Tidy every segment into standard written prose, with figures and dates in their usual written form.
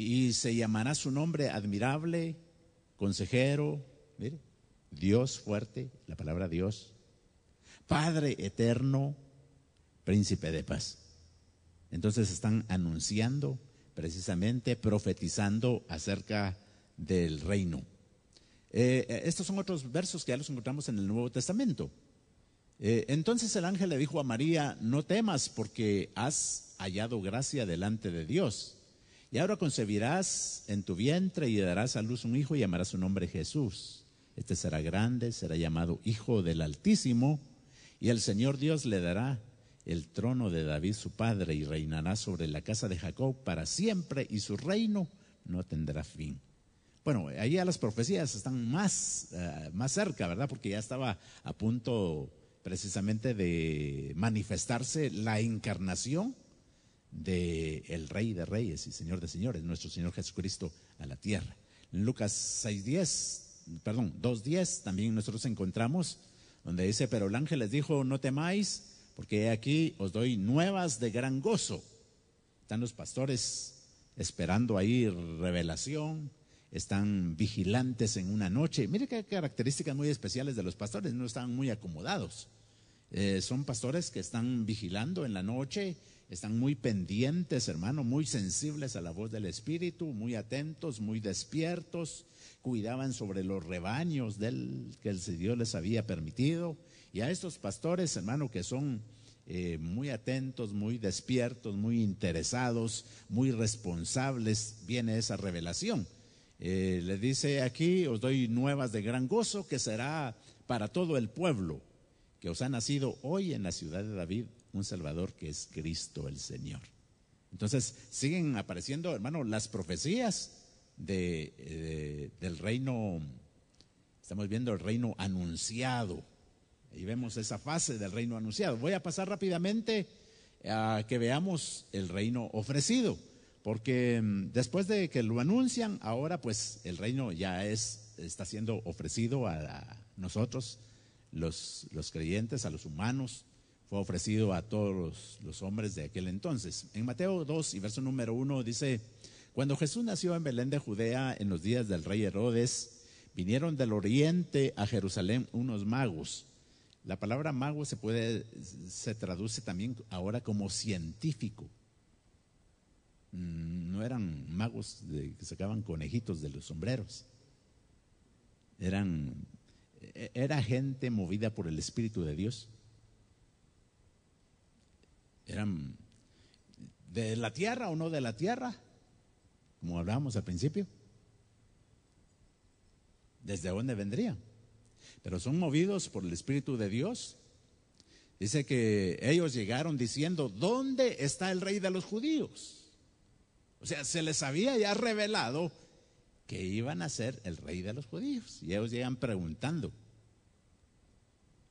y se llamará su nombre admirable, consejero, mire, Dios fuerte, la palabra Dios, Padre eterno, príncipe de paz. Entonces están anunciando, precisamente profetizando acerca del reino. Estos son otros versos que ya los encontramos en el Nuevo Testamento. Entonces el ángel le dijo a María: no temas, porque has hallado gracia delante de Dios. Y ahora concebirás en tu vientre y darás a luz un hijo y llamarás su nombre Jesús. Este será grande, será llamado Hijo del Altísimo, y el Señor Dios le dará el trono de David su padre, y reinará sobre la casa de Jacob para siempre, y su reino no tendrá fin. Bueno, ahí ya las profecías están más cerca, ¿verdad? Porque ya estaba a punto precisamente de manifestarse la encarnación del Rey de Reyes y Señor de Señores, nuestro Señor Jesucristo, a la tierra. En Lucas 2:10 también nosotros encontramos donde dice: pero el ángel les dijo: no temáis, porque he aquí os doy nuevas de gran gozo. Están los pastores esperando ahí revelación, están vigilantes en una noche. Mire qué características muy especiales de los pastores, no están muy acomodados. Son pastores que están vigilando en la noche, están muy pendientes, hermano, muy sensibles a la voz del Espíritu, muy atentos, muy despiertos, cuidaban sobre los rebaños que el Dios les había permitido. Y a estos pastores, hermano, que son muy atentos, muy despiertos, muy interesados, muy responsables, viene esa revelación. Le dice aquí: os doy nuevas de gran gozo, que será para todo el pueblo, que os ha nacido hoy en la ciudad de David un Salvador, que es Cristo el Señor. Entonces siguen apareciendo, hermano, las profecías del reino. Estamos viendo el reino anunciado. Ahí vemos esa fase del reino anunciado. Voy a pasar rápidamente a que veamos el reino ofrecido, porque después de que lo anuncian, ahora pues el reino ya está siendo ofrecido a nosotros, los creyentes, a los humanos. Fue ofrecido a todos los hombres de aquel entonces. En Mateo 2 y verso número 1 dice: cuando Jesús nació en Belén de Judea, en los días del rey Herodes, vinieron del oriente a Jerusalén unos magos. La palabra mago se traduce también ahora como científico. No eran magos que sacaban conejitos de los sombreros. Era gente movida por el Espíritu de Dios. ¿Eran de la tierra o no de la tierra? Como hablábamos al principio. ¿Desde dónde vendrían? Pero son movidos por el Espíritu de Dios. Dice que ellos llegaron diciendo: ¿dónde está el rey de los judíos? O sea, se les había ya revelado que iban a ser el rey de los judíos. Y ellos llegan preguntando,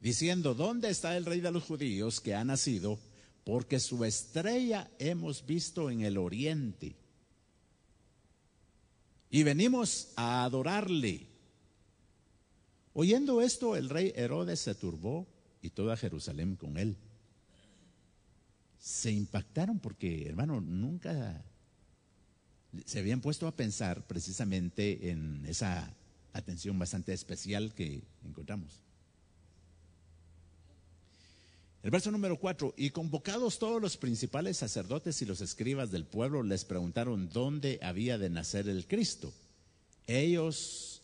diciendo: ¿dónde está el rey de los judíos que ha nacido? Porque su estrella hemos visto en el oriente y venimos a adorarle. Oyendo esto, el rey Herodes se turbó y toda Jerusalén con él. Se impactaron porque, hermano, nunca se habían puesto a pensar precisamente en esa atención bastante especial que encontramos. El verso número 4: y convocados todos los principales sacerdotes y los escribas del pueblo, les preguntaron dónde había de nacer el Cristo. Ellos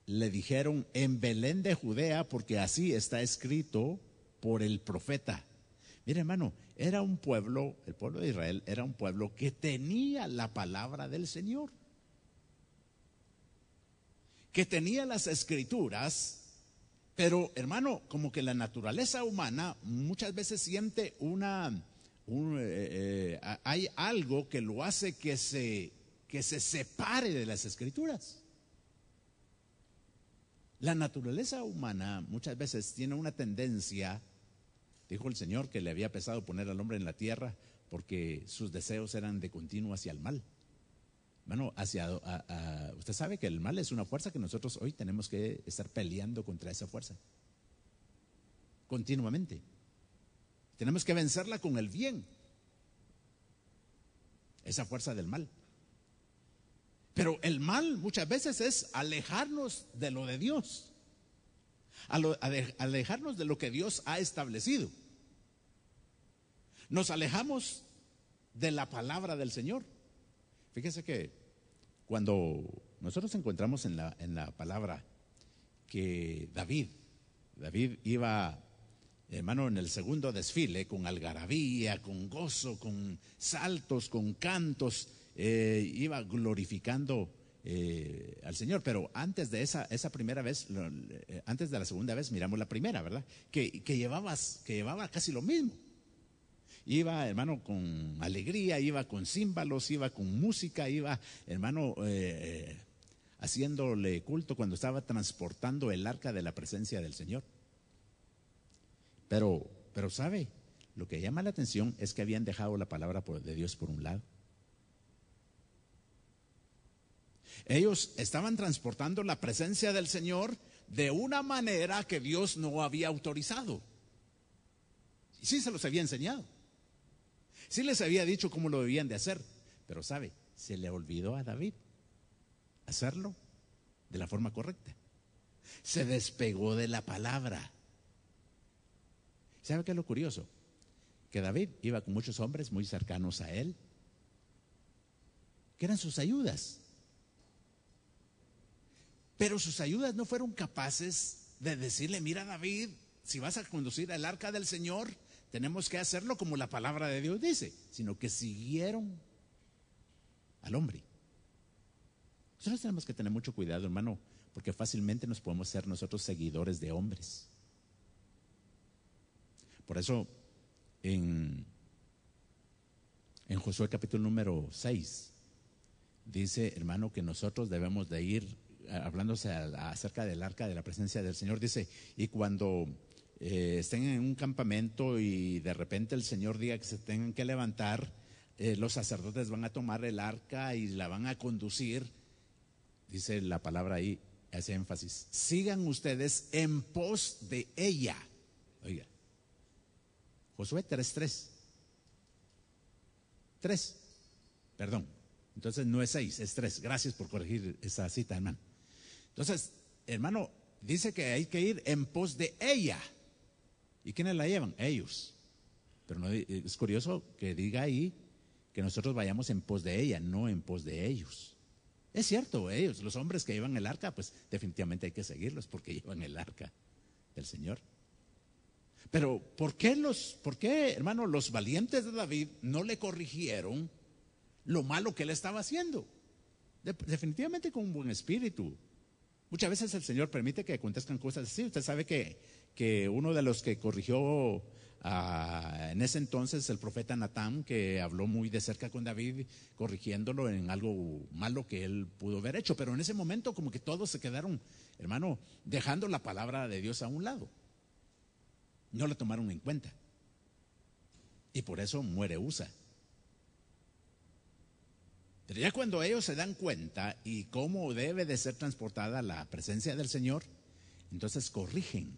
le dijeron: en Belén de Judea, porque así está escrito por el profeta. Mira, hermano, era un pueblo, el pueblo de Israel era un pueblo que tenía la palabra del Señor, que tenía las escrituras. Pero, hermano, como que la naturaleza humana muchas veces siente hay algo que lo hace que se separe de las escrituras. La naturaleza humana muchas veces tiene una tendencia, dijo el Señor que le había pesado poner al hombre en la tierra porque sus deseos eran de continuo hacia el mal. Bueno, usted sabe que el mal es una fuerza que nosotros hoy tenemos que estar peleando contra esa fuerza continuamente. Tenemos que vencerla con el bien, esa fuerza del mal. Pero el mal muchas veces es alejarnos de lo de Dios, alejarnos de lo que Dios ha establecido. Nos alejamos de la palabra del Señor. Fíjese que cuando nosotros encontramos en la palabra que David iba, hermano, en el segundo desfile con algarabía, con gozo, con saltos, con cantos, iba glorificando al Señor. Pero antes de esa primera vez, antes de la segunda vez, miramos la primera, ¿verdad? Que llevaba casi lo mismo. Iba, hermano, con alegría, iba con címbalos, iba con música, iba, hermano, haciéndole culto cuando estaba transportando el arca de la presencia del Señor. Pero ¿sabe? Lo que llama la atención es que habían dejado la palabra de Dios por un lado. Ellos estaban transportando la presencia del Señor de una manera que Dios no había autorizado. Y sí se los había enseñado. Sí les había dicho cómo lo debían de hacer. Pero ¿sabe? Se le olvidó a David hacerlo de la forma correcta. Se despegó de la palabra. ¿Sabe qué es lo curioso? Que David iba con muchos hombres muy cercanos a él, que eran sus ayudas. Pero sus ayudas no fueron capaces de decirle: mira, David, si vas a conducir el arca del Señor, tenemos que hacerlo como la palabra de Dios dice. Sino que siguieron al hombre. Nosotros tenemos que tener mucho cuidado, hermano, porque fácilmente nos podemos ser nosotros seguidores de hombres. Por eso en Josué capítulo número 6 dice, hermano, que nosotros debemos de ir, hablándose acerca del arca de la presencia del Señor, dice: y cuando estén en un campamento y de repente el Señor diga que se tengan que levantar, los sacerdotes van a tomar el arca y la van a conducir. Dice la palabra ahí, hace énfasis: sigan ustedes en pos de ella. Oiga, Josué 3:3. 3, perdón. Entonces no es 6, es 3. Gracias por corregir esa cita, hermano. Entonces, hermano, dice que hay que ir en pos de ella. ¿Y quiénes la llevan? Ellos. Pero no, es curioso que diga ahí que nosotros vayamos en pos de ella, no en pos de ellos. Es cierto, ellos, los hombres que llevan el arca, pues definitivamente hay que seguirlos porque llevan el arca del Señor. Pero ¿por qué, hermano, los valientes de David no le corrigieron lo malo que él estaba haciendo? Definitivamente con un buen espíritu. Muchas veces el Señor permite que acontezcan cosas así. Usted sabe que uno de los que corrigió en ese entonces, el profeta Natán, que habló muy de cerca con David, corrigiéndolo en algo malo que él pudo haber hecho. Pero en ese momento como que todos se quedaron, hermano, dejando la palabra de Dios a un lado. No la tomaron en cuenta. Y por eso muere Usa. Pero ya cuando ellos se dan cuenta y cómo debe de ser transportada la presencia del Señor, entonces corrigen.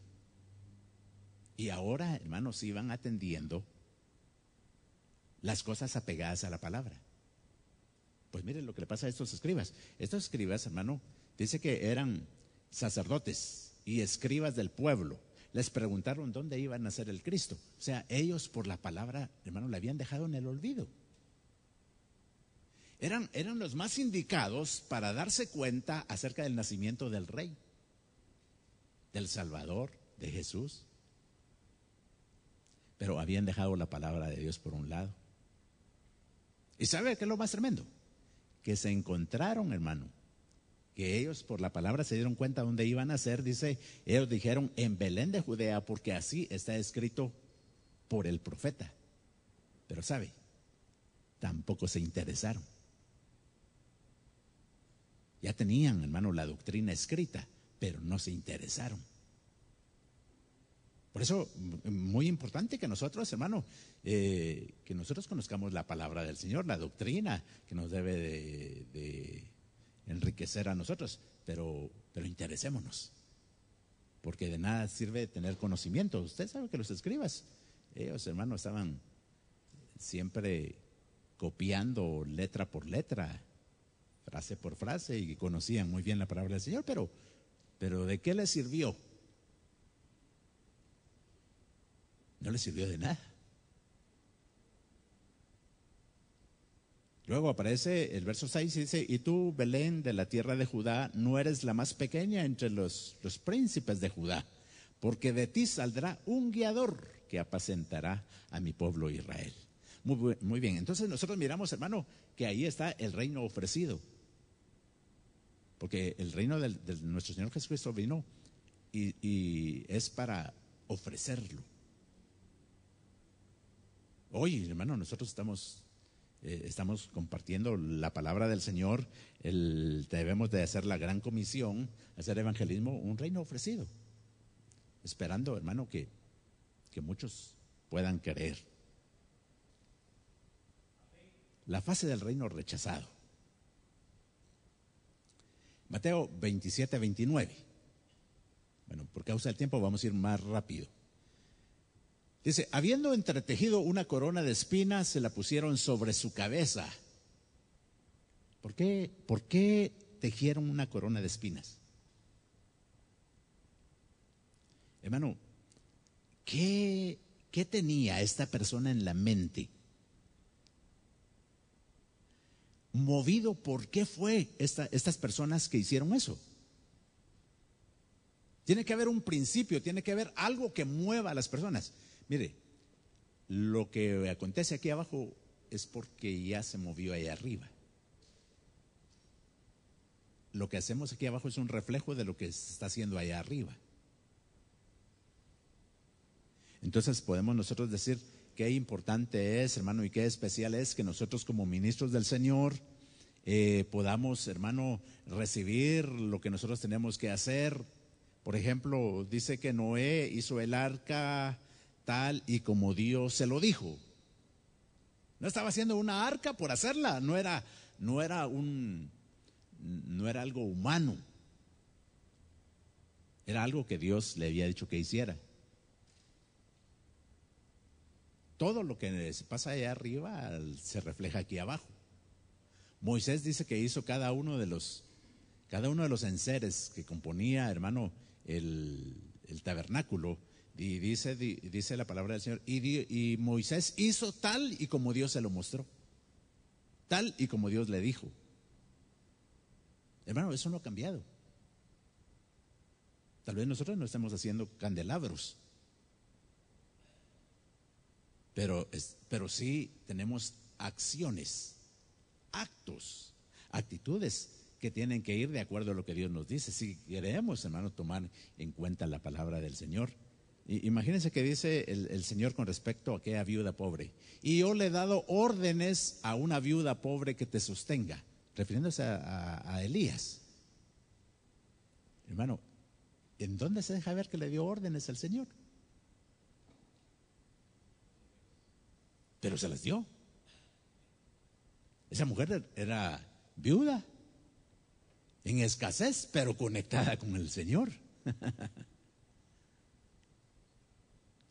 Y ahora, hermanos, sí van atendiendo las cosas apegadas a la palabra. Pues miren lo que le pasa a estos escribas. Estos escribas, hermano, dice que eran sacerdotes y escribas del pueblo. Les preguntaron dónde iban a nacer el Cristo. O sea, ellos por la palabra, hermano, la habían dejado en el olvido. Eran los más indicados para darse cuenta acerca del nacimiento del Rey, del Salvador, de Jesús. Pero habían dejado la palabra de Dios por un lado. ¿Y sabe qué es lo más tremendo? Que se encontraron, hermano, que ellos por la palabra se dieron cuenta dónde iban a ser. Dice, ellos dijeron: en Belén de Judea, porque así está escrito por el profeta. Pero sabe, tampoco se interesaron. Ya tenían, hermano, la doctrina escrita, pero no se interesaron. Por eso, muy importante que nosotros, hermano, que nosotros conozcamos la palabra del Señor, la doctrina que nos debe de enriquecer a nosotros, pero interesémonos, porque de nada sirve tener conocimiento. Usted sabe que los escribas, ellos, hermano, estaban siempre copiando letra por letra, frase por frase, y conocían muy bien la palabra del Señor, pero ¿de qué les sirvió? No les sirvió de nada. Luego aparece el verso 6 y dice: y tú, Belén, de la tierra de Judá, no eres la más pequeña entre los príncipes de Judá, porque de ti saldrá un guiador que apacentará a mi pueblo Israel. Muy bien, entonces nosotros miramos, hermano, que ahí está el reino ofrecido, porque el reino de nuestro Señor Jesucristo vino y es para ofrecerlo. Hoy, hermano, nosotros estamos compartiendo la palabra del Señor. Debemos de hacer la gran comisión, hacer evangelismo, un reino ofrecido, esperando, hermano, que muchos puedan creer. La fase del reino rechazado. Mateo 27, 29. Bueno, por causa del tiempo vamos a ir más rápido. Dice: habiendo entretejido una corona de espinas, se la pusieron sobre su cabeza. ¿Por qué tejieron una corona de espinas? Hermano, ¿qué tenía esta persona en la mente? Movido, ¿por qué fue estas personas que hicieron eso? Tiene que haber un principio, tiene que haber algo que mueva a las personas. Mire, lo que acontece aquí abajo es porque ya se movió allá arriba. Lo que hacemos aquí abajo es un reflejo de lo que se está haciendo allá arriba. Entonces podemos nosotros decir qué importante es, hermano, y qué especial es que nosotros como ministros del Señor podamos, hermano, recibir lo que nosotros tenemos que hacer. Por ejemplo, dice que Noé hizo el arca tal y como Dios se lo dijo. No estaba haciendo una arca por hacerla, no era algo humano. Era algo que Dios le había dicho que hiciera. Todo lo que se pasa allá arriba se refleja aquí abajo. Moisés dice que hizo cada uno de los enseres que componía, hermano, el tabernáculo. Y dice la palabra del Señor, y Moisés hizo tal y como Dios se lo mostró, tal y como Dios le dijo. Hermano, eso no ha cambiado. Tal vez nosotros no estemos haciendo candelabros, pero sí tenemos acciones, actos, actitudes que tienen que ir de acuerdo a lo que Dios nos dice. Si queremos, hermano, tomar en cuenta la palabra del Señor. Imagínense que dice el Señor con respecto a aquella viuda pobre: y yo le he dado órdenes a una viuda pobre que te sostenga, refiriéndose a Elías. Hermano, ¿en dónde se deja ver que le dio órdenes al Señor? Pero se las dio. Esa mujer era viuda, en escasez, pero conectada con el Señor.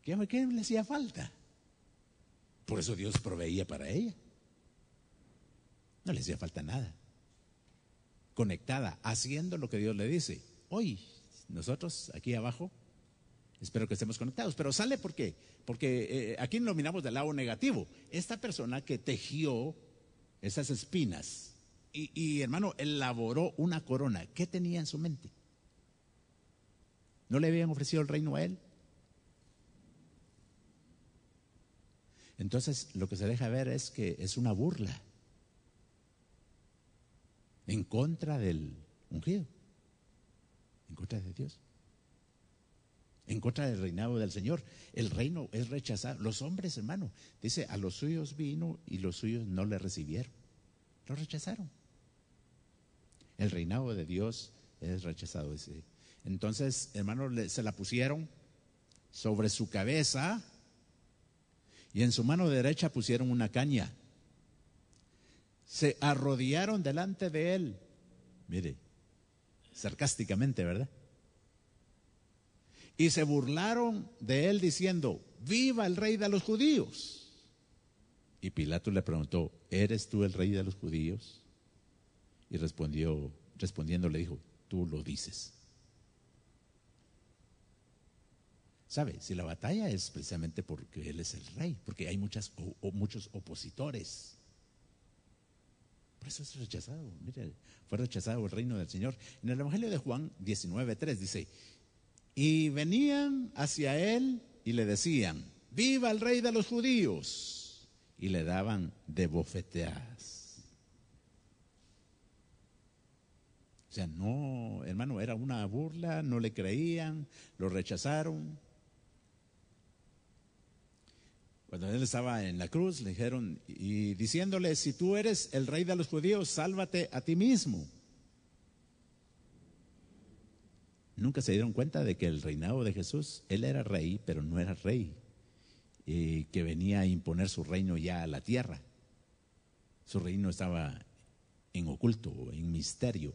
¿Qué le hacía falta? Por eso Dios proveía para ella. No le hacía falta nada. Conectada, haciendo lo que Dios le dice. Hoy, nosotros aquí abajo, espero que estemos conectados. Pero sale ¿por qué? Porque aquí lo miramos del lado negativo. Esta persona que tejió esas espinas y hermano, elaboró una corona, ¿qué tenía en su mente? ¿No le habían ofrecido el reino a él? Entonces lo que se deja ver es que es una burla en contra del ungido, en contra de Dios, en contra del reinado del Señor. El reino es rechazado. Los hombres, hermano, dice, a los suyos vino y los suyos no le recibieron, lo rechazaron. El reinado de Dios es rechazado, dice. Entonces, hermano, se la pusieron sobre su cabeza y en su mano derecha pusieron una caña. Se arrodillaron delante de él. Mire, sarcásticamente, ¿verdad? Y se burlaron de él diciendo: ¡viva el rey de los judíos! Y Pilato le preguntó: ¿eres tú el rey de los judíos? Y respondiendo le dijo, tú lo dices. ¿Sabe? Si la batalla es precisamente porque Él es el rey, porque hay muchos opositores. Por eso es rechazado. Mire, fue rechazado el reino del Señor. En el Evangelio de Juan 19:3 dice, y venían hacia Él y le decían, viva el rey de los judíos. Y le daban de bofeteadas. O sea, no, hermano, era una burla, no le creían, lo rechazaron. Cuando Él estaba en la cruz, le dijeron, y diciéndole, si tú eres el rey de los judíos, sálvate a ti mismo. Nunca se dieron cuenta de que el reinado de Jesús, Él era rey, pero no era rey, que venía a imponer su reino ya a la tierra. Su reino estaba en oculto, en misterio.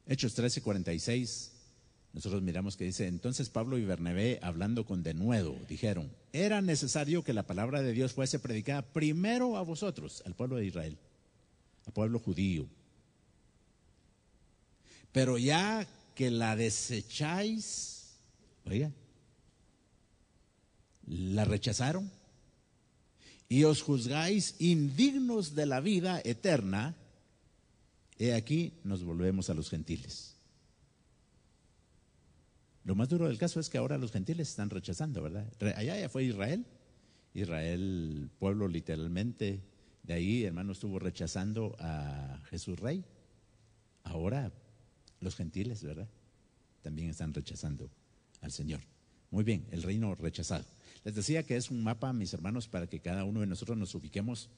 Hechos 13:46, nosotros miramos que dice, entonces Pablo y Bernabé, hablando con denuedo, dijeron, era necesario que la palabra de Dios fuese predicada primero a vosotros, al pueblo de Israel, al pueblo judío. Pero ya que la desecháis, oiga, la rechazaron y os juzgáis indignos de la vida eterna, he aquí nos volvemos a los gentiles. Lo más duro del caso es que ahora los gentiles están rechazando, ¿verdad? Allá ya fue Israel, pueblo literalmente, de ahí, hermano, estuvo rechazando a Jesús Rey. Ahora los gentiles, ¿verdad? También están rechazando al Señor. Muy bien, el reino rechazado. Les decía que es un mapa, mis hermanos, para que cada uno de nosotros nos ubiquemos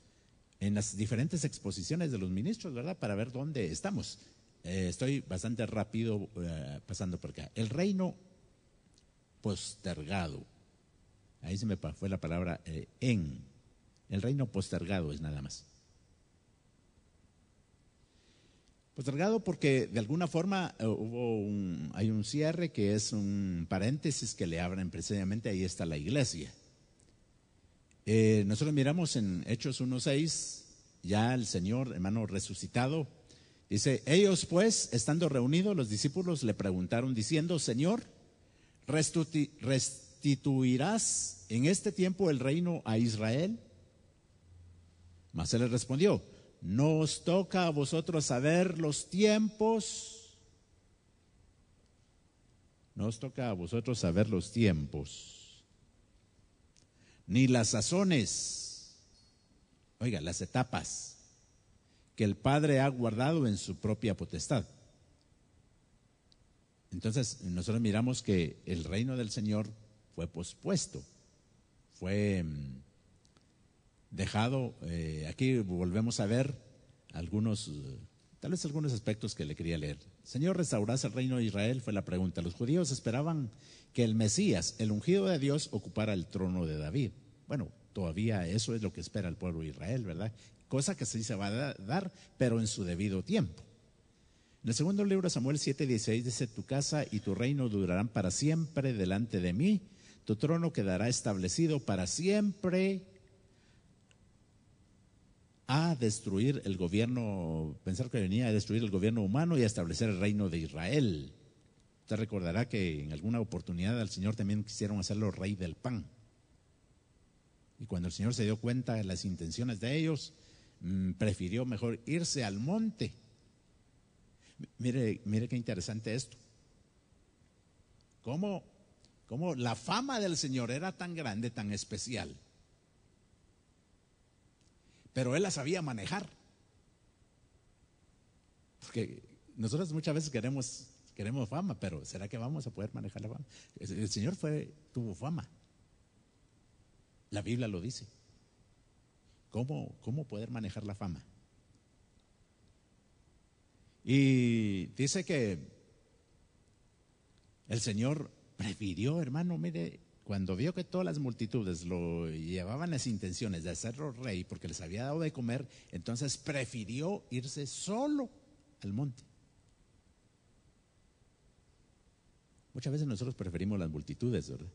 en las diferentes exposiciones de los ministros, ¿verdad? Para ver dónde estamos. Estoy bastante rápido pasando por acá. El reino postergado. Ahí se me fue la palabra en. El reino postergado es nada más. Postergado porque de alguna forma hay un cierre que es un paréntesis que le abren precisamente, ahí está la iglesia. Nosotros miramos en Hechos 1:6, ya el Señor, hermano, resucitado. Dice, ellos pues, estando reunidos, los discípulos le preguntaron diciendo, Señor, ¿restituirás en este tiempo el reino a Israel? Mas Él les respondió, no os toca a vosotros saber los tiempos. No os toca a vosotros saber los tiempos, ni las sazones, oiga, las etapas que el Padre ha guardado en su propia potestad. Entonces, nosotros miramos que el reino del Señor fue pospuesto, fue dejado. Aquí volvemos a ver tal vez algunos aspectos que le quería leer. Señor, ¿restaurás el reino de Israel? Fue la pregunta. Los judíos esperaban que el Mesías, el ungido de Dios, ocupara el trono de David. Bueno, todavía eso es lo que espera el pueblo de Israel, ¿verdad? Cosa que sí se va a dar, pero en su debido tiempo. En el segundo libro de Samuel 7:16 dice, tu casa y tu reino durarán para siempre delante de mí, tu trono quedará establecido para siempre. A destruir el gobierno, pensar que venía a destruir el gobierno humano y a establecer el reino de Israel. Usted recordará que en alguna oportunidad al Señor también quisieron hacerlo rey del pan. Y cuando el Señor se dio cuenta de las intenciones de ellos, prefirió mejor irse al monte. Mire qué interesante esto. Cómo la fama del Señor era tan grande, tan especial, pero Él la sabía manejar. Porque nosotros muchas veces queremos fama, pero ¿será que vamos a poder manejar la fama? El Señor tuvo fama. La Biblia lo dice. ¿Cómo poder manejar la fama? Y dice que el Señor prefirió, hermano, mire, cuando vio que todas las multitudes lo llevaban las intenciones de hacerlo rey porque les había dado de comer, entonces prefirió irse solo al monte. Muchas veces nosotros preferimos las multitudes, ¿verdad?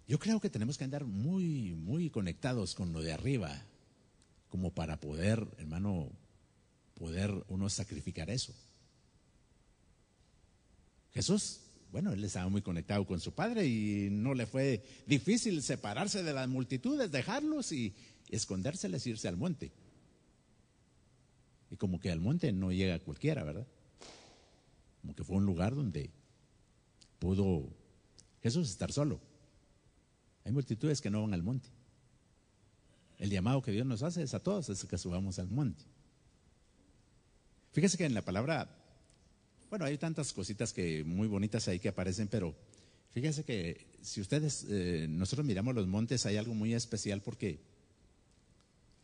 Yo creo que tenemos que andar muy, muy conectados con lo de arriba, como para poder, hermano, poder uno sacrificar eso. Jesús, bueno, él estaba muy conectado con su Padre y no le fue difícil separarse de las multitudes, dejarlos y escondérseles, irse al monte. Y como que al monte no llega cualquiera, ¿verdad? Como que fue un lugar donde pudo Jesús estar solo. Hay multitudes que no van al monte. El llamado que Dios nos hace es a todos, es que subamos al monte. Fíjese que en la palabra, bueno, hay tantas cositas que muy bonitas ahí que aparecen, pero fíjese que si ustedes, nosotros miramos los montes, hay algo muy especial porque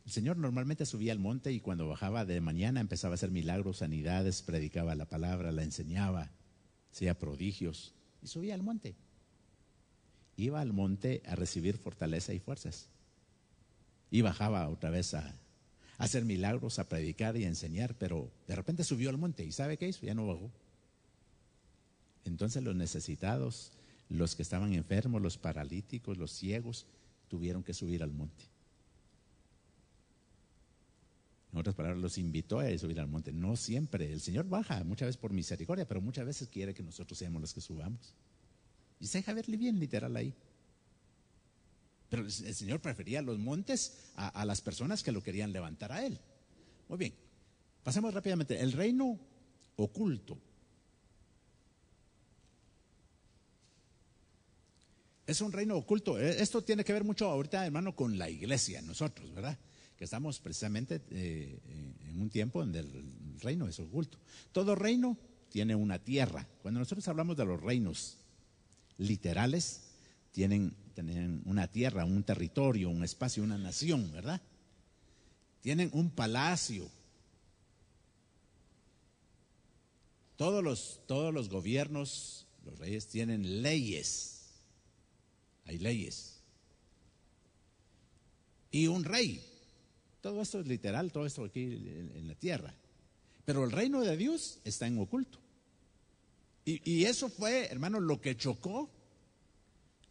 el Señor normalmente subía al monte y cuando bajaba de mañana empezaba a hacer milagros, sanidades, predicaba la palabra, la enseñaba, hacía prodigios y subía al monte. Iba al monte a recibir fortaleza y fuerzas y bajaba otra vez a hacer milagros, a predicar y a enseñar, pero de repente subió al monte y ¿sabe qué hizo? Ya no bajó. Entonces los necesitados, los que estaban enfermos, los paralíticos, los ciegos, tuvieron que subir al monte. En otras palabras, los invitó a subir al monte. No siempre, el Señor baja, muchas veces por misericordia, pero muchas veces quiere que nosotros seamos los que subamos. Y se deja verle bien literal ahí. Pero el Señor prefería los montes a las personas que lo querían levantar a Él. Muy bien, pasemos rápidamente. El reino oculto. Es un reino oculto. Esto tiene que ver mucho ahorita, hermano, con la iglesia, nosotros, ¿verdad? Que estamos precisamente en un tiempo donde el reino es oculto. Todo reino tiene una tierra. Cuando nosotros hablamos de los reinos literales, tienen una tierra, un territorio, un espacio, una nación, ¿verdad? Tienen un palacio. Todos los gobiernos, los reyes tienen leyes. Hay leyes. Y un rey. Todo esto es literal, todo esto aquí en la tierra. Pero el reino de Dios está en oculto. Y eso fue, hermano, lo que chocó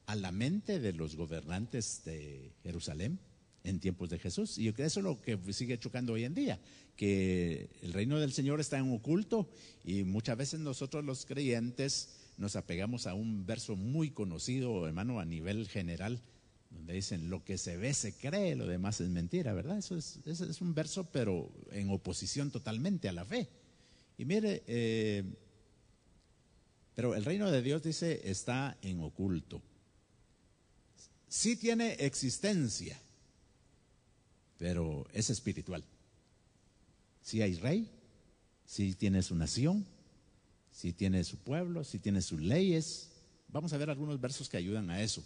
a la mente de los gobernantes de Jerusalén en tiempos de Jesús. Y eso es lo que sigue chocando hoy en día, que el reino del Señor está en oculto y muchas veces nosotros los creyentes nos apegamos a un verso muy conocido, hermano, a nivel general, donde dicen, lo que se ve se cree, lo demás es mentira, ¿verdad? Eso es un verso, pero en oposición totalmente a la fe. Y mire, pero el reino de Dios, dice, está en oculto. Sí tiene existencia, pero es espiritual. Sí hay rey, sí tiene su nación, sí tiene su pueblo, sí tiene sus leyes. Vamos a ver algunos versos que ayudan a eso.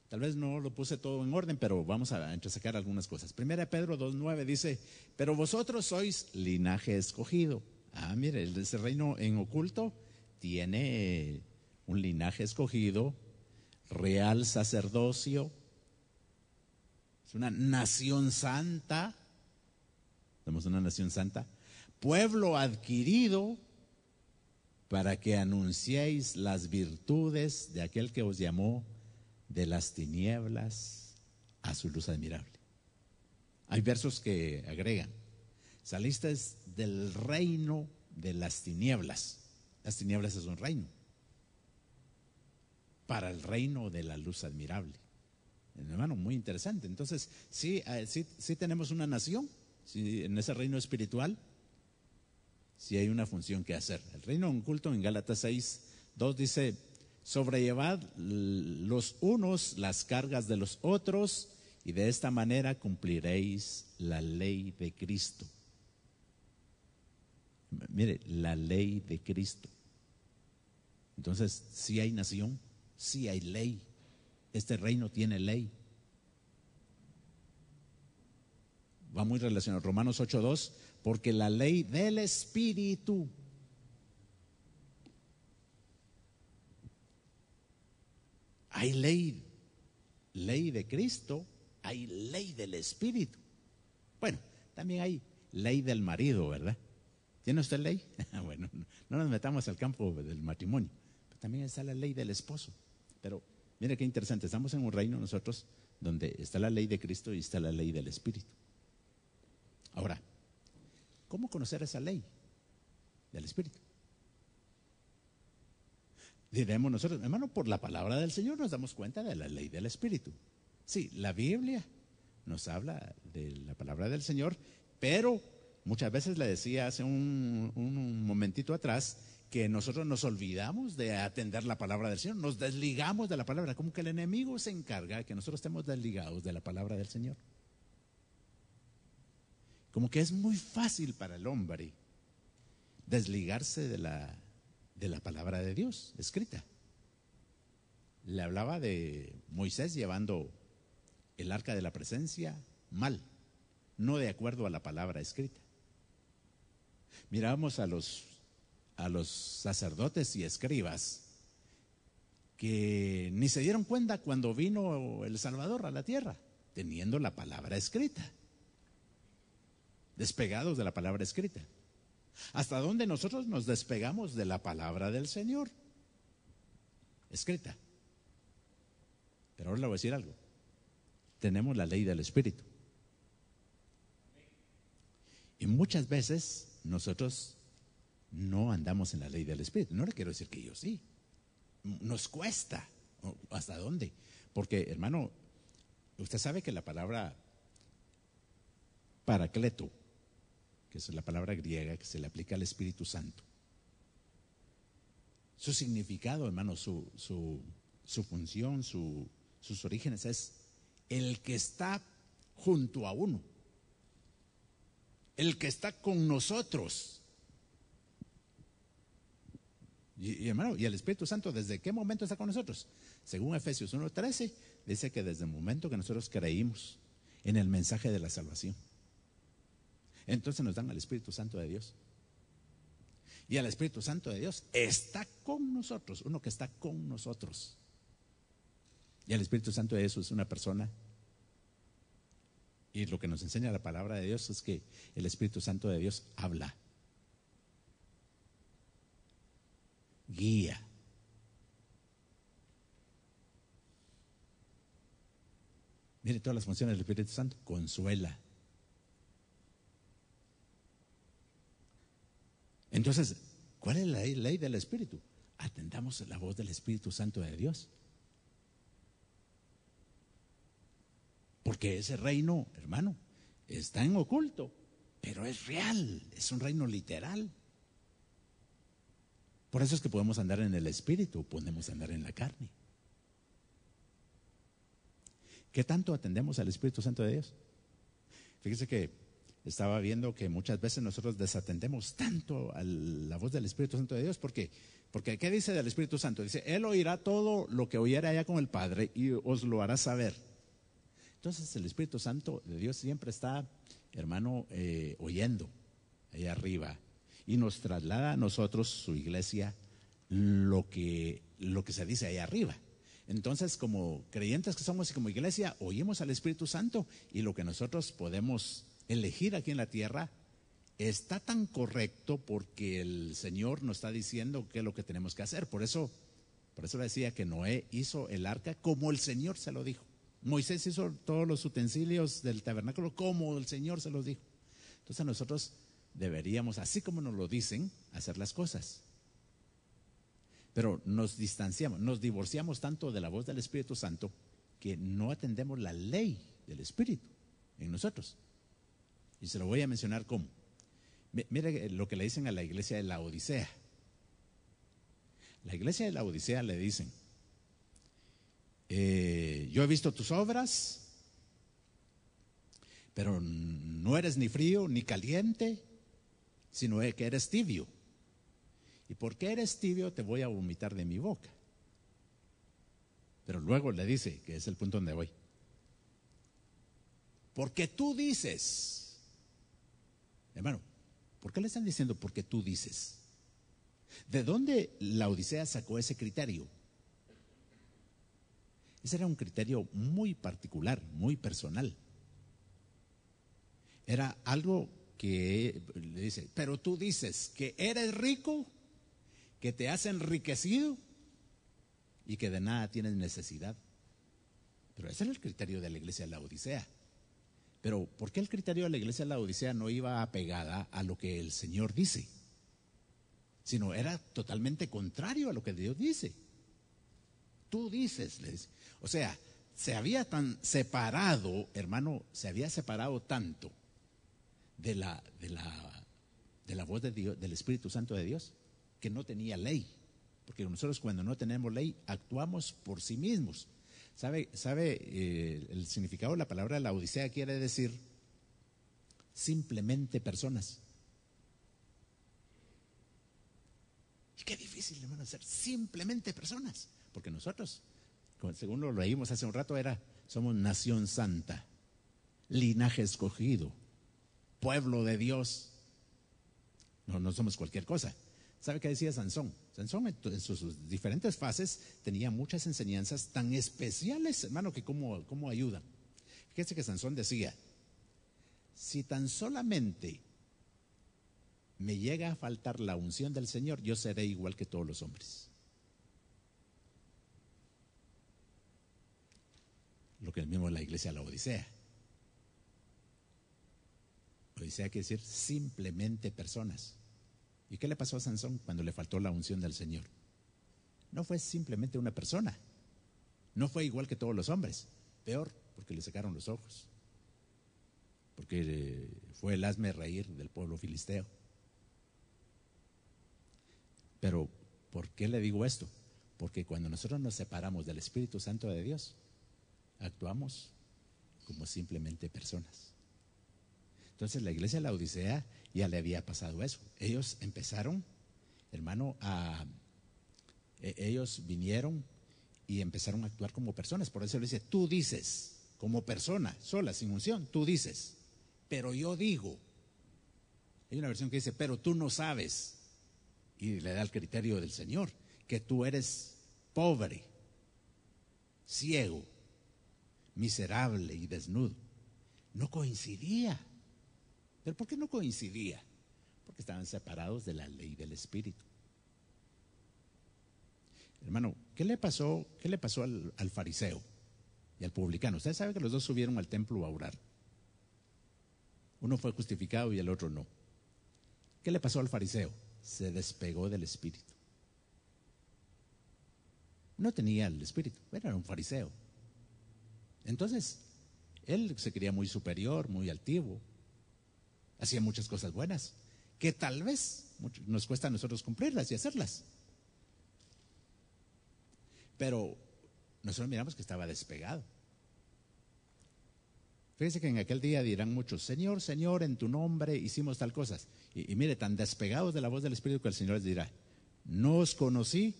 Tal vez no lo puse todo en orden, pero vamos a entresacar algunas cosas. Primera Pedro 2:9 dice, pero vosotros sois linaje escogido. Mire, ese reino en oculto tiene un linaje escogido, real sacerdocio, es una nación santa, somos una nación santa, pueblo adquirido para que anunciéis las virtudes de aquel que os llamó de las tinieblas a su luz admirable. Hay versos que agregan, saliste del reino de las tinieblas. Las tinieblas es un reino para el reino de la luz admirable. Hermano, muy interesante. Entonces, sí tenemos una nación, sí, en ese reino espiritual, sí hay una función que hacer. El reino oculto en Gálatas 6:2 dice, sobrellevad los unos las cargas de los otros y de esta manera cumpliréis la ley de Cristo. Mire, la ley de Cristo. Entonces, sí hay nación, sí hay ley. Este reino tiene ley. Va muy relacionado. Romanos 8:2, porque la ley del Espíritu hay ley de Cristo, hay ley del Espíritu. Bueno, también hay ley del marido, ¿verdad? ¿Tiene usted ley? Bueno, no nos metamos al campo del matrimonio. Pero también está la ley del esposo. Pero Mira qué interesante, estamos en un reino nosotros donde está la ley de Cristo y está la ley del Espíritu. Ahora, ¿cómo conocer esa ley del Espíritu? Diremos nosotros, hermano, por la palabra del Señor nos damos cuenta de la ley del Espíritu. Sí, la Biblia nos habla de la palabra del Señor, pero muchas veces le decía hace un momentito atrás que nosotros nos olvidamos de atender la palabra del Señor, nos desligamos de la palabra, como que el enemigo se encarga de que nosotros estemos desligados de la palabra del Señor. Como que es muy fácil para el hombre desligarse de la palabra de Dios escrita. Le hablaba de Moisés llevando el arca de la presencia mal, no de acuerdo a la palabra escrita. Mirábamos a los sacerdotes y escribas que ni se dieron cuenta cuando vino el Salvador a la tierra, teniendo la palabra escrita, despegados de la palabra escrita. ¿Hasta dónde nosotros nos despegamos de la palabra del Señor escrita? Pero ahora le voy a decir algo. Tenemos la ley del Espíritu. Y muchas veces nosotros no andamos en la ley del Espíritu. No le quiero decir que yo sí. Nos cuesta. ¿Hasta dónde? Porque, hermano, usted sabe que la palabra paracleto, que es la palabra griega que se le aplica al Espíritu Santo, su significado, hermano, su función, sus orígenes es el que está junto a uno, el que está con nosotros. Y hermano, ¿y el Espíritu Santo desde qué momento está con nosotros? Según Efesios 1:13, dice que desde el momento que nosotros creímos en el mensaje de la salvación, entonces nos dan al Espíritu Santo de Dios. Y el Espíritu Santo de Dios está con nosotros, uno que está con nosotros. Y el Espíritu Santo de Dios es una persona. Y lo que nos enseña la palabra de Dios es que el Espíritu Santo de Dios habla, guía. Mire todas las funciones del Espíritu Santo. Consuela. Entonces, ¿cuál es la ley del Espíritu? Atendamos la voz del Espíritu Santo de Dios. Porque ese reino, hermano, está en oculto, pero es real, es un reino literal. Por eso es que podemos andar en el Espíritu, podemos andar en la carne. ¿Qué tanto atendemos al Espíritu Santo de Dios? Fíjese que estaba viendo que muchas veces nosotros desatendemos tanto a la voz del Espíritu Santo de Dios. Porque ¿qué dice del Espíritu Santo? Dice, Él oirá todo lo que oyera allá con el Padre y os lo hará saber. Entonces el Espíritu Santo de Dios siempre está, hermano, oyendo allá arriba y nos traslada a nosotros, su iglesia, lo que se dice allá arriba. Entonces, como creyentes que somos y como iglesia, oímos al Espíritu Santo y lo que nosotros podemos elegir aquí en la tierra está tan correcto porque el Señor nos está diciendo qué es lo que tenemos que hacer. Por eso le decía que Noé hizo el arca como el Señor se lo dijo. Moisés hizo todos los utensilios del tabernáculo como el Señor se los dijo. Entonces nosotros deberíamos, así como nos lo dicen, hacer las cosas. Pero nos distanciamos, nos divorciamos tanto de la voz del Espíritu Santo que no atendemos la ley del Espíritu en nosotros. Y se lo voy a mencionar cómo. Mire lo que le dicen a la iglesia de la Odisea. La iglesia de la Odisea le dicen, yo he visto tus obras, pero no eres ni frío ni caliente, sino que eres tibio. Y porque eres tibio te voy a vomitar de mi boca. Pero luego le dice, que es el punto donde voy, porque tú dices, hermano, ¿por qué le están diciendo porque tú dices? ¿De dónde la Odisea sacó ese criterio? Ese era un criterio muy particular, muy personal. Era algo que le dice, pero tú dices que eres rico, que te has enriquecido, y que de nada tienes necesidad. Pero ese era el criterio de la iglesia de la Odisea. Pero ¿por qué el criterio de la iglesia de la Odisea no iba apegada a lo que el Señor dice? Sino era totalmente contrario a lo que Dios dice. Tú dices, le dice. O sea, se había tan separado, hermano, se había separado tanto de la voz de Dios, del Espíritu Santo de Dios, que no tenía ley. Porque nosotros cuando no tenemos ley actuamos por sí mismos. ¿Sabe el significado de la palabra la Odisea? Quiere decir simplemente personas. Y qué difícil, hermano, ser simplemente personas. Porque nosotros, según lo leímos hace un rato, somos nación santa, linaje escogido, pueblo de Dios. No somos cualquier cosa. ¿Sabe qué decía Sansón? Sansón en sus diferentes fases tenía muchas enseñanzas tan especiales, hermano, que cómo ayudan. Fíjese que Sansón decía, si tan solamente me llega a faltar la unción del Señor, yo seré igual que todos los hombres. Lo que mismo la iglesia de la Odisea. Odisea quiere decir simplemente personas. ¿Y qué le pasó a Sansón cuando le faltó la unción del Señor? No fue simplemente una persona. No fue igual que todos los hombres. Peor, porque le sacaron los ojos. Porque fue el hazme reír del pueblo filisteo. Pero, ¿por qué le digo esto? Porque cuando nosotros nos separamos del Espíritu Santo de Dios, actuamos como simplemente personas. Entonces la iglesia de la Odisea ya le había pasado eso. Ellos empezaron, hermano, ellos vinieron y empezaron a actuar como personas. Por eso le dice, tú dices, como persona, sola, sin unción, tú dices, pero yo digo. Hay una versión que dice, pero tú no sabes. Y le da el criterio del Señor, que tú eres pobre, ciego, miserable y desnudo. No coincidía. ¿Pero por qué no coincidía? Porque estaban separados de la ley del Espíritu. Hermano, ¿qué le pasó al fariseo y al publicano? Usted sabe que los dos subieron al templo a orar. Uno fue justificado y el otro no. ¿Qué le pasó al fariseo? Se despegó del Espíritu. No tenía el Espíritu, era un fariseo. Entonces, él se creía muy superior, muy altivo. Hacía muchas cosas buenas, que tal vez nos cuesta a nosotros cumplirlas y hacerlas. Pero nosotros miramos que estaba despegado. Fíjese que en aquel día dirán muchos, Señor, Señor, en tu nombre hicimos tal cosas. Y mire, tan despegados de la voz del Espíritu que el Señor les dirá, no os conocí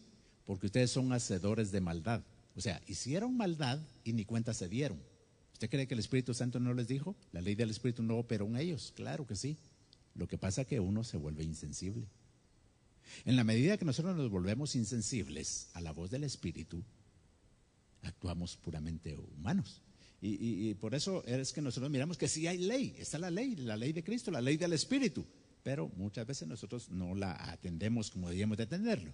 porque ustedes son hacedores de maldad. O sea, hicieron maldad y ni cuenta se dieron. ¿Usted cree que el Espíritu Santo no les dijo? La ley del Espíritu no operó en ellos. Claro que sí. Lo que pasa es que uno se vuelve insensible. En la medida que nosotros nos volvemos insensibles a la voz del Espíritu, actuamos puramente humanos. Y por eso es que nosotros miramos que sí hay ley. Está la ley de Cristo, la ley del Espíritu. Pero muchas veces nosotros no la atendemos como debíamos de atenderlo.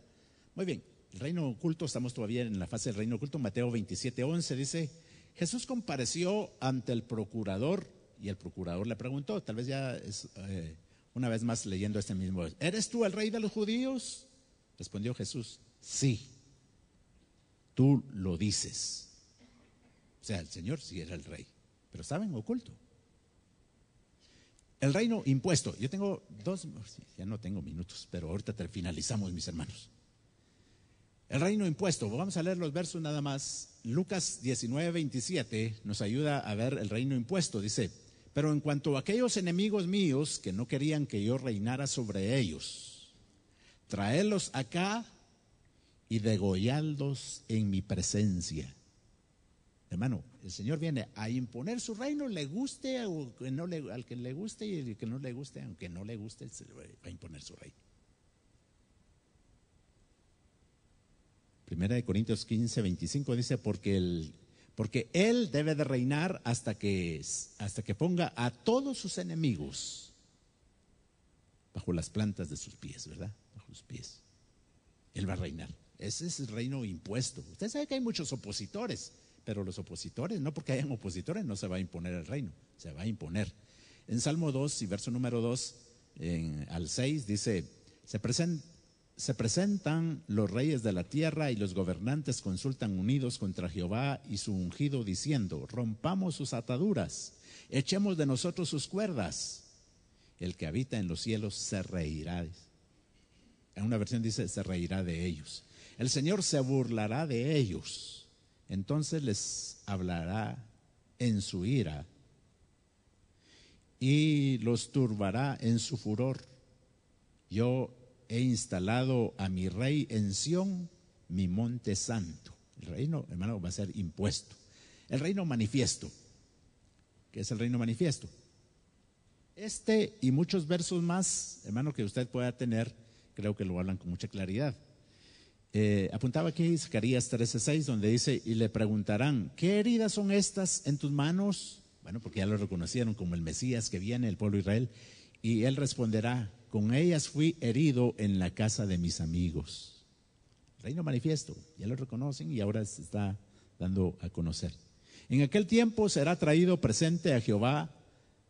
Muy bien, el reino oculto, estamos todavía en la fase del reino oculto. Mateo 27:11 dice, Jesús compareció ante el procurador y el procurador le preguntó, tal vez ya es una vez más leyendo este mismo, ¿eres tú el rey de los judíos? Respondió Jesús, sí, tú lo dices. O sea, el Señor sí era el rey, pero estaba en oculto. El reino impuesto, yo tengo ya no tengo minutos, pero ahorita finalizamos, mis hermanos. El reino impuesto, vamos a leer los versos nada más. Lucas 19:27 nos ayuda a ver el reino impuesto. Dice, pero en cuanto a aquellos enemigos míos que no querían que yo reinara sobre ellos, traedlos acá y degolladlos en mi presencia. Hermano, el Señor viene a imponer su reino, le guste o que no al que le guste, y el que no le guste, aunque no le guste, se va a imponer su reino. Primera de Corintios 15:25 dice, porque él debe de reinar hasta que ponga a todos sus enemigos bajo las plantas de sus pies, ¿verdad? Bajo sus pies. Él va a reinar. Ese es el reino impuesto. Usted sabe que hay muchos opositores, pero los opositores, no porque hayan opositores, no se va a imponer el reino, se va a imponer. En Salmo 2 y verso número 2 al 6 dice: se presentan los reyes de la tierra y los gobernantes consultan unidos contra Jehová y su ungido, diciendo: rompamos sus ataduras, echemos de nosotros sus cuerdas. El que habita en los cielos se reirá. En una versión dice: se reirá de ellos. El Señor se burlará de ellos, entonces les hablará en su ira y los turbará en su furor. Yo he instalado a mi rey en Sión, mi monte santo. El reino, hermano, va a ser impuesto. El reino manifiesto. ¿Qué es el reino manifiesto? Este y muchos versos más, hermano, que usted pueda tener, creo que lo hablan con mucha claridad. Apuntaba aquí Zacarías 13:6, donde dice: y le preguntarán, ¿qué heridas son estas en tus manos? Bueno, porque ya lo reconocieron como el Mesías que viene, el pueblo de Israel. Y él responderá: con ellas fui herido en la casa de mis amigos. Reino manifiesto, ya lo reconocen y ahora se está dando a conocer. En aquel tiempo será traído presente a Jehová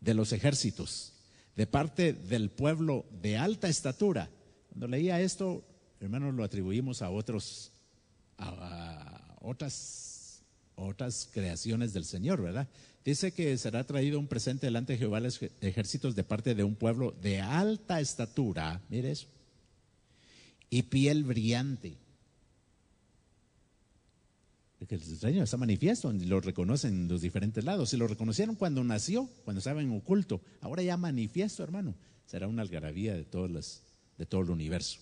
de los ejércitos, de parte del pueblo de alta estatura. Cuando leía esto, hermanos, lo atribuimos a otras creaciones del Señor, ¿verdad? Dice que será traído un presente delante de Jehová los ejércitos de parte de un pueblo de alta estatura, mire eso, y piel brillante. Porque el Señor está manifiesto, lo reconocen en los diferentes lados. Si lo reconocieron cuando nació, cuando estaba en oculto, ahora ya manifiesto, hermano, será una algarabía de todo el universo.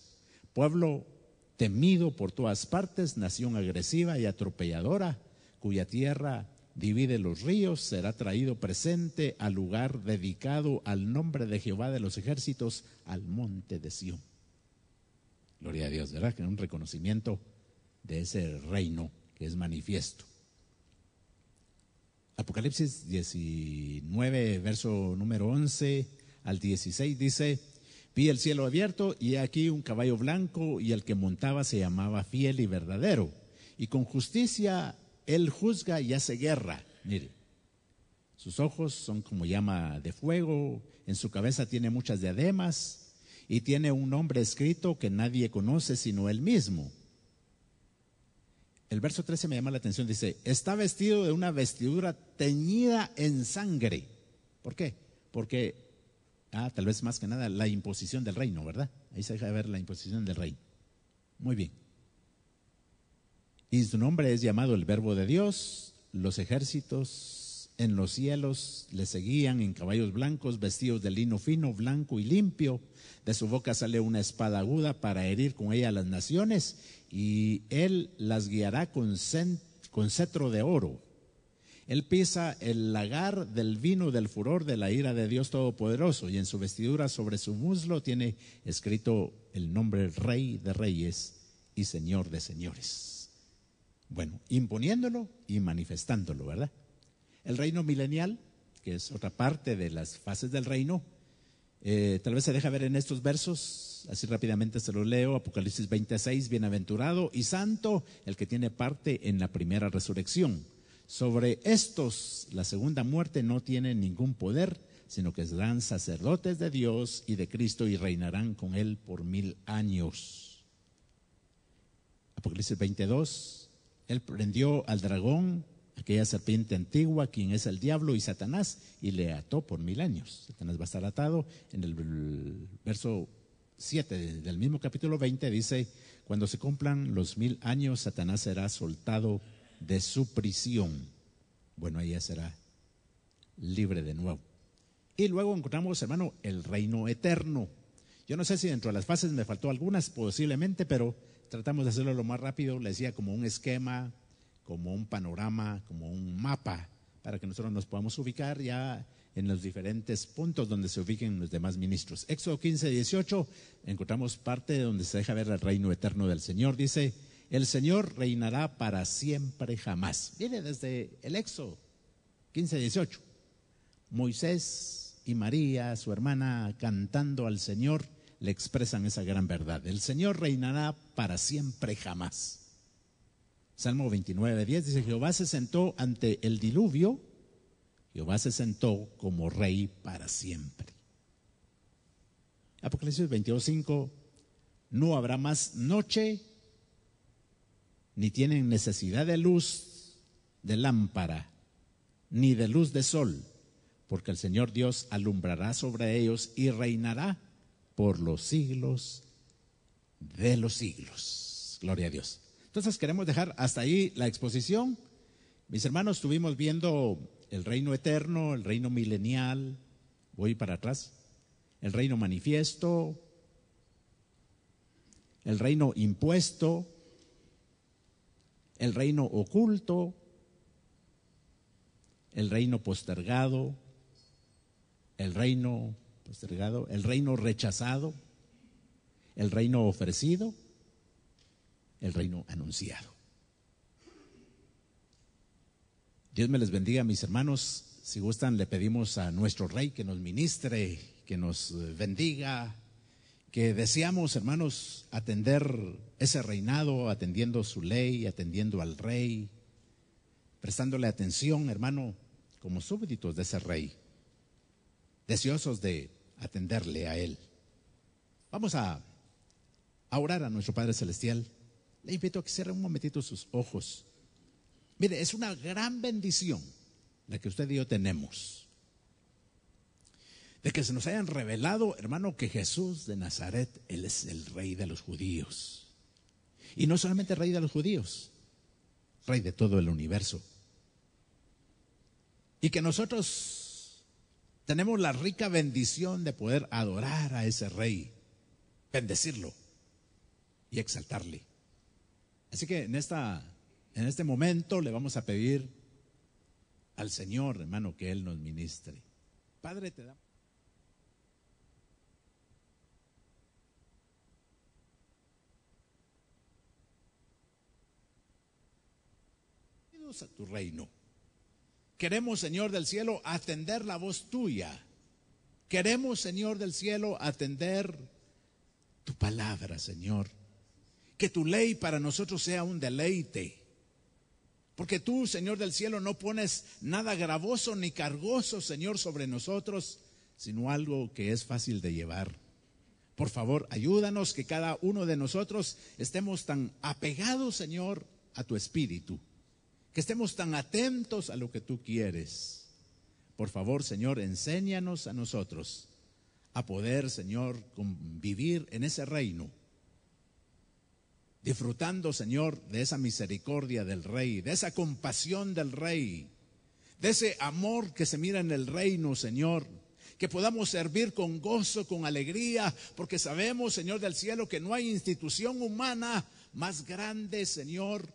Pueblo temido por todas partes, nación agresiva y atropelladora, cuya tierra divide los ríos, será traído presente al lugar dedicado al nombre de Jehová de los ejércitos, al monte de Sión. Gloria a Dios, ¿verdad? Que es un reconocimiento de ese reino que es manifiesto. Apocalipsis 19, verso número 11 al 16 dice: vi el cielo abierto y aquí un caballo blanco, y el que montaba se llamaba Fiel y Verdadero, y con justicia él juzga y hace guerra. Mire, sus ojos son como llama de fuego, en su cabeza tiene muchas diademas y tiene un nombre escrito que nadie conoce sino él mismo. El verso 13 me llama la atención, dice: está vestido de una vestidura teñida en sangre. ¿Por qué? Porque, tal vez más que nada, la imposición del reino, ¿verdad? Ahí se deja de ver la imposición del reino. Muy bien. Y su nombre es llamado el Verbo de Dios. Los ejércitos en los cielos le seguían en caballos blancos, vestidos de lino fino, blanco y limpio. De su boca sale una espada aguda para herir con ella a las naciones, y él las guiará con cetro de oro. Él pisa el lagar del vino del furor de la ira de Dios Todopoderoso, y en su vestidura sobre su muslo tiene escrito el nombre Rey de Reyes y Señor de Señores. Bueno, imponiéndolo y manifestándolo, ¿verdad? El reino milenial, que es otra parte de las fases del reino, tal vez se deja ver en estos versos, así rápidamente se los leo. Apocalipsis 26, bienaventurado y santo el que tiene parte en la primera resurrección. Sobre estos, la segunda muerte no tiene ningún poder, sino que serán sacerdotes de Dios y de Cristo y reinarán con él por 1000 años. Apocalipsis 22. Él prendió al dragón, aquella serpiente antigua, quien es el diablo y Satanás, y le ató por 1000 años. Satanás va a estar atado. En el verso 7 del mismo capítulo 20 dice: cuando se cumplan los 1000 años, Satanás será soltado de su prisión. Bueno, ella será libre de nuevo. Y luego encontramos, hermano, el reino eterno. Yo no sé si dentro de las fases me faltó algunas, posiblemente, pero tratamos de hacerlo lo más rápido. Le decía, como un esquema, como un panorama, como un mapa, para que nosotros nos podamos ubicar ya en los diferentes puntos donde se ubiquen los demás ministros. Éxodo 15, 18, encontramos parte donde se deja ver el reino eterno del Señor. Dice: el Señor reinará para siempre jamás. Viene desde el Éxodo 15, 18. Moisés y María, su hermana, cantando al Señor le expresan esa gran verdad. El Señor reinará para siempre jamás. Salmo 29:10 dice: Jehová se sentó ante el diluvio, Jehová se sentó como rey para siempre. Apocalipsis 22:5: no habrá más noche, ni tienen necesidad de luz de lámpara, ni de luz de sol, porque el Señor Dios alumbrará sobre ellos y reinará por los siglos de los siglos. Gloria a Dios. Entonces queremos dejar hasta ahí la exposición. Mis hermanos, estuvimos viendo el reino eterno, el reino milenial, voy para atrás, el reino manifiesto, el reino impuesto, el reino oculto, el reino postergado, el reino rechazado, el reino ofrecido, el reino anunciado. Dios me les bendiga, mis hermanos. Si gustan, le pedimos a nuestro Rey que nos ministre, que nos bendiga, que deseamos, hermanos, atender ese reinado, atendiendo su ley, atendiendo al Rey, prestándole atención, hermano, como súbditos de ese Rey, deseosos de atenderle a Él. Vamos a orar a nuestro Padre Celestial. Le invito a que cierre un momentito sus ojos. Mire, es una gran bendición la que usted y yo tenemos, de que se nos hayan revelado, hermano, que Jesús de Nazaret, Él es el Rey de los judíos. Y no solamente Rey de los judíos, Rey de todo el universo. Y que nosotros tenemos la rica bendición de poder adorar a ese Rey, bendecirlo y exaltarle. Así que en este momento le vamos a pedir al Señor, hermano, que Él nos ministre. Padre, te damos a tu reino. Queremos, Señor del cielo, atender la voz tuya. Queremos, Señor del cielo, atender tu palabra, Señor. Que tu ley para nosotros sea un deleite. Porque tú, Señor del cielo, no pones nada gravoso ni cargoso, Señor, sobre nosotros, sino algo que es fácil de llevar. Por favor, ayúdanos que cada uno de nosotros estemos tan apegados, Señor, a tu espíritu, que estemos tan atentos a lo que tú quieres. Por favor, Señor, enséñanos a nosotros a poder, Señor, convivir en ese reino, disfrutando, Señor, de esa misericordia del Rey, de esa compasión del Rey, de ese amor que se mira en el reino, Señor. Que podamos servir con gozo, con alegría, porque sabemos, Señor del cielo, que no hay institución humana más grande, Señor,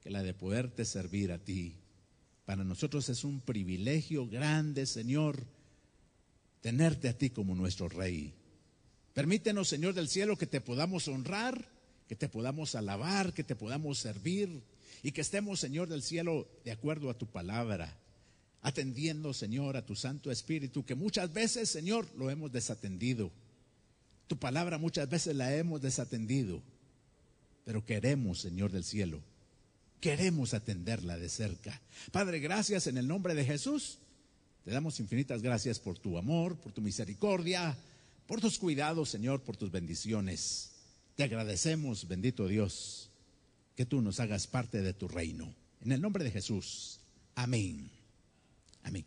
que la de poderte servir a ti. Para nosotros es un privilegio grande, Señor, tenerte a ti como nuestro Rey. Permítenos, Señor del cielo, que te podamos honrar, que te podamos alabar, que te podamos servir y que estemos, Señor del cielo, de acuerdo a tu palabra, atendiendo, Señor, a tu Santo Espíritu, que muchas veces, Señor, lo hemos desatendido. Tu palabra muchas veces la hemos desatendido, pero queremos, Señor del cielo, queremos atenderla de cerca. Padre, gracias en el nombre de Jesús. Te damos infinitas gracias por tu amor, por tu misericordia, por tus cuidados, Señor, por tus bendiciones. Te agradecemos, bendito Dios, que tú nos hagas parte de tu reino. En el nombre de Jesús. Amén. Amén.